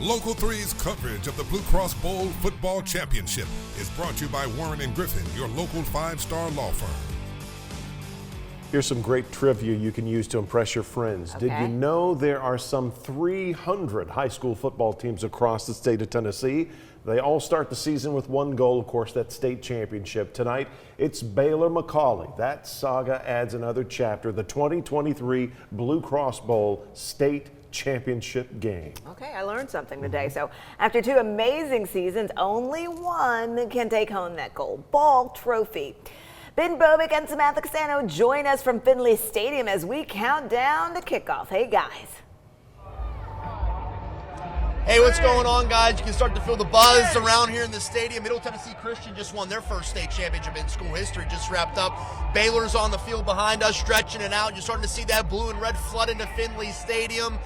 Local 3's coverage of the Blue Cross Bowl Football Championship is brought to you by Warren & Griffin, your local 5-star law firm. Here's some great trivia you can use to impress your friends. Okay. Did you know there are some 300 high school football teams across the state of Tennessee? They all start the season with one goal, of course, that state championship. Tonight, it's Baylor-McCallie. That saga adds another chapter, the 2023 Blue Cross Bowl State Championship game. Okay, I learned something today. So after 2 amazing seasons, only one can take home that gold ball trophy. Ben Bobick and Samantha Casano join us from Finley Stadium as we count down to kickoff. Hey, guys. Hey, what's going on, guys? You can start to feel the buzz around here in the stadium. Middle Tennessee Christian just won their first state championship in school history, just wrapped up. Baylor's on the field behind us, stretching it out. You're starting to see that blue and red flood into Finley Stadium.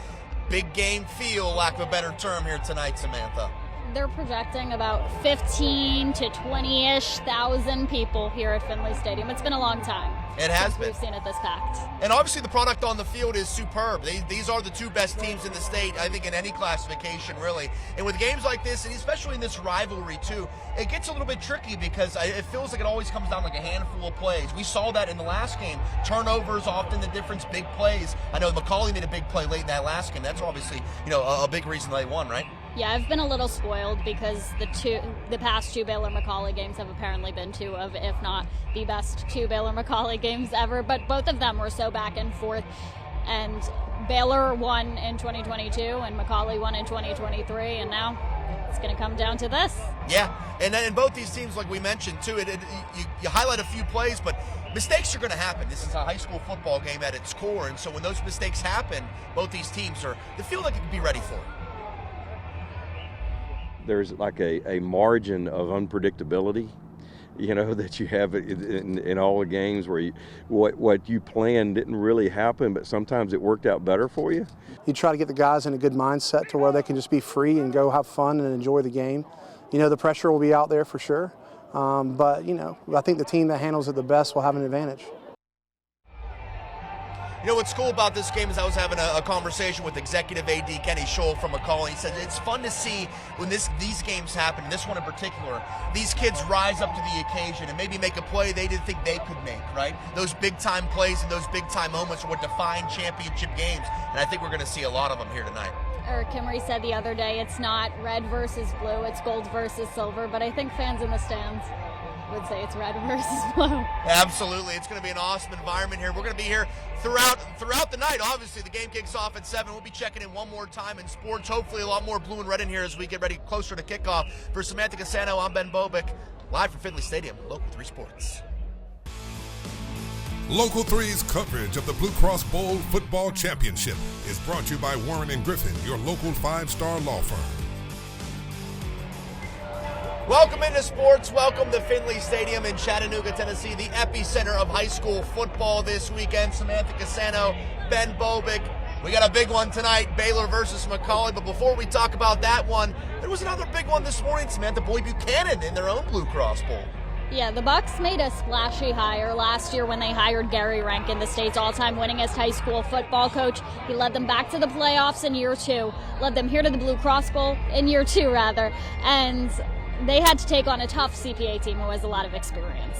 Big game feel, lack of a better term, here tonight, Samantha. They're projecting about 15 to 20-ish thousand people here at Finley Stadium. It's been a long time. It has been. We've seen it this packed. And obviously the product on the field is superb. These are the 2 best teams in the state, I think, in any classification, really. And with games like this, and especially in this rivalry, too, it gets a little bit tricky because it feels like it always comes down like a handful of plays. We saw that in the last game. Turnovers, often the difference, big plays. I know McCallie made a big play late in that last game. That's obviously, a big reason they won, right? Yeah, I've been a little spoiled because the past 2 Baylor-McCallie games have apparently been 2 of, if not the best 2 Baylor-McCallie games ever, but both of them were so back and forth. And Baylor won in 2022 and McCallie won in 2023, and now it's going to come down to this. Yeah, and then in both these teams, like we mentioned, too, you highlight a few plays, but mistakes are going to happen. This is a high school football game at its core, and so when those mistakes happen, both these teams they feel like they can be ready for it. There's like a margin of unpredictability, that you have in all the games where what you planned didn't really happen, but sometimes it worked out better for you. You try to get the guys in a good mindset to where they can just be free and go have fun and enjoy the game. The pressure will be out there for sure, but I think the team that handles it the best will have an advantage. What's cool about this game is I was having a conversation with Executive AD Kenny Scholl from McCallie. He said it's fun to see when these games happen, this one in particular, these kids rise up to the occasion and maybe make a play they didn't think they could make, right? Those big-time plays and those big-time moments are what define championship games, and I think we're going to see a lot of them here tonight. Eric Kimmery said the other day it's not red versus blue, it's gold versus silver, but I think fans in the stands would say it's red versus blue. Absolutely. It's going to be an awesome environment here. We're going to be here throughout the night. Obviously, the game kicks off at 7. We'll be checking in one more time in sports. Hopefully, a lot more blue and red in here as we get ready closer to kickoff. For Samantha Casano, I'm Ben Bobick, live from Finley Stadium, Local 3 Sports. Local 3's coverage of the Blue Cross Bowl Football Championship is brought to you by Warren & Griffin, your local 5-star law firm. Welcome into sports. Welcome to Finley Stadium in Chattanooga, Tennessee, the epicenter of high school football this weekend. Samantha Casano, Ben Bobick. We got a big one tonight, Baylor versus McCallie. But before we talk about that one, there was another big one this morning, Samantha. Boyd Buchanan in their own Blue Cross Bowl. Yeah, the Bucks made a splashy hire last year when they hired Gary Rankin, the state's all-time winningest high school football coach. He led them back to the playoffs in year 2, led them here to the Blue Cross Bowl in year 2, rather, and they had to take on a tough CPA team who has a lot of experience.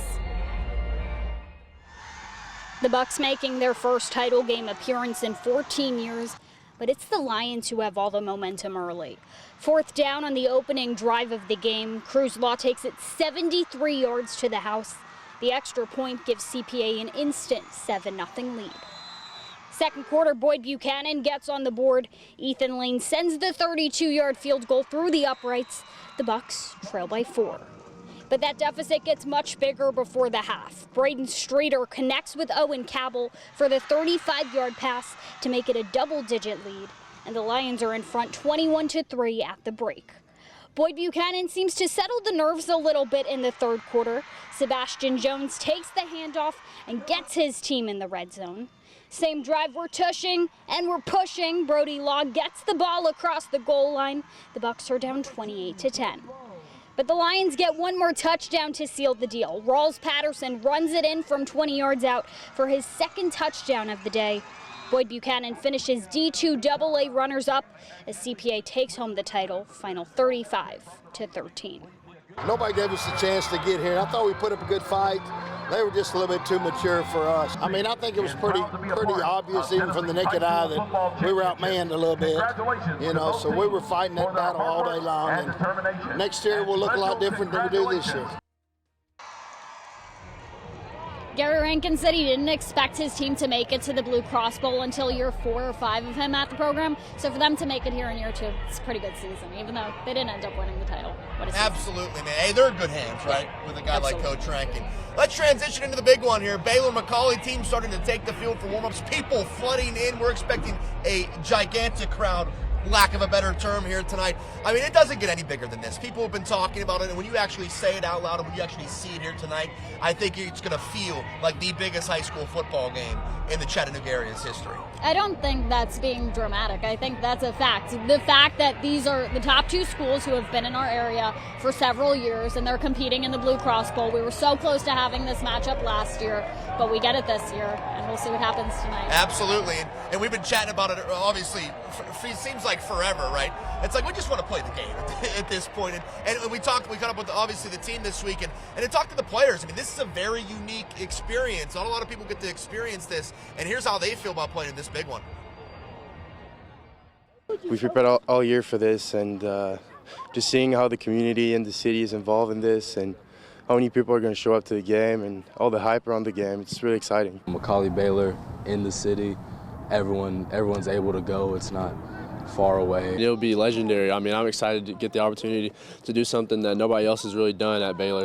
The Bucks making their first title game appearance in 14 years, but it's the Lions who have all the momentum early. 4th down on the opening drive of the game, Cruz Law takes it 73 yards to the house. The extra point gives CPA an instant 7-0 lead. Second quarter, Boyd Buchanan gets on the board. Ethan Lane sends the 32-yard field goal through the uprights. The Bucks trail by 4. But that deficit gets much bigger before the half. Braden Streeter connects with Owen Cabell for the 35-yard pass to make it a double-digit lead, and the Lions are in front 21-3 at the break. Boyd Buchanan seems to settle the nerves a little bit in the third quarter. Sebastian Jones takes the handoff and gets his team in the red zone. Same drive, we're tushing and we're pushing. Brody Law gets the ball across the goal line. The Bucks are down 28-10. But the Lions get one more touchdown to seal the deal. Rawls Patterson runs it in from 20 yards out for his second touchdown of the day. Boyd Buchanan finishes D2 AA runners-up as CPA takes home the title, final 35-13. Nobody gave us a chance to get here. I thought we put up a good fight. They were just a little bit too mature for us. I mean, I think it was pretty obvious even from the naked eye that we were outmanned a little bit, you know, so we were fighting that battle all day long. And next year we'll look a lot different than we do this year. Gary Rankin said he didn't expect his team to make it to the Blue Cross Bowl until year 4 or 5 of him at the program. So for them to make it here in year 2, it's a pretty good season, even though they didn't end up winning the title. Absolutely, man. Hey, they're in good hands, right, with a guy like Coach Rankin. Let's transition into the big one here. Baylor McCallie team starting to take the field for warm-ups. People flooding in. We're expecting a gigantic crowd, lack of a better term, here tonight. I mean, it doesn't get any bigger than this. People have been talking about it, and when you actually say it out loud and when you actually see it here tonight, I think it's going to feel like the biggest high school football game in the Chattanooga area's history. I don't think that's being dramatic. I think that's a fact. The fact that these are the top 2 schools who have been in our area for several years, and they're competing in the Blue Cross Bowl. We were so close to having this matchup last year, but we get it this year, and we'll see what happens tonight. Absolutely, and we've been chatting about it, obviously, it seems like forever, right? It's like we just want to play the game at this point. And we caught up with, obviously, the team this week, and to talk to the players. I mean, this is a very unique experience. Not a lot of people get to experience this, and here's how they feel about playing in this big one. We've prepared all year for this, and just seeing how the community and the city is involved in this and how many people are going to show up to the game and all the hype around the game, it's really exciting. McCallie Baylor in the city, everyone's able to go. It's not far away. It'll be legendary. I mean, I'm excited to get the opportunity to do something that nobody else has really done at Baylor.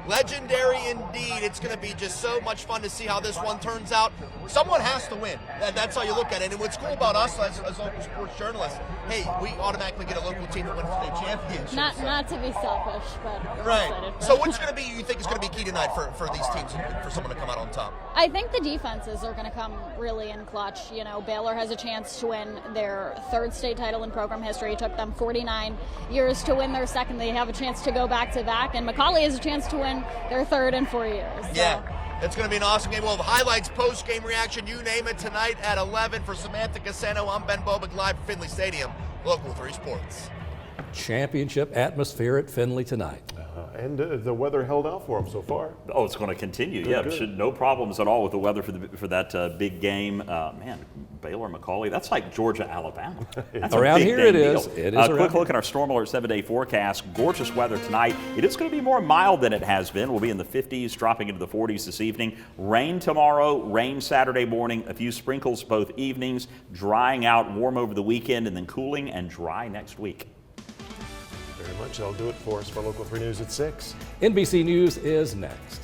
Legendary indeed. It's going to be just so much fun to see how this one turns out. Someone has to win. That's how you look at it. And what's cool about us as local sports journalists, hey, we automatically get a local team that wins the state championship. Not to be selfish, but right. Excited. So what's going to be, you think is going to be key tonight for these teams, for someone to come out on top? I think the defenses are going to come really in clutch. You know, Baylor has a chance to win their 3rd state title in program history. It took them 49 years to win their 2nd. They have a chance to go back-to-back, and McCallie has a chance to win their 3rd in 4 years. So. Yeah, it's going to be an awesome game. We'll have highlights, post-game reaction, you name it, tonight at 11. For Samantha Casano, I'm Ben Bobick, live from Finley Stadium, Local 3 Sports. Championship atmosphere at Finley tonight. And the weather held out for them so far. Oh, it's going to continue. Yeah, no problems at all with the weather for that big game. Man, Baylor McCallie, that's like Georgia, Alabama. That's around here it is. It is. Quick look at our Storm Alert 7-day forecast. Gorgeous weather tonight. It is going to be more mild than it has been. We'll be in the 50s, dropping into the 40s this evening. Rain tomorrow, rain Saturday morning, a few sprinkles both evenings, drying out, warm over the weekend, and then cooling and dry next week. Very much. That'll do it for us for Local 3 News at 6. NBC News is next.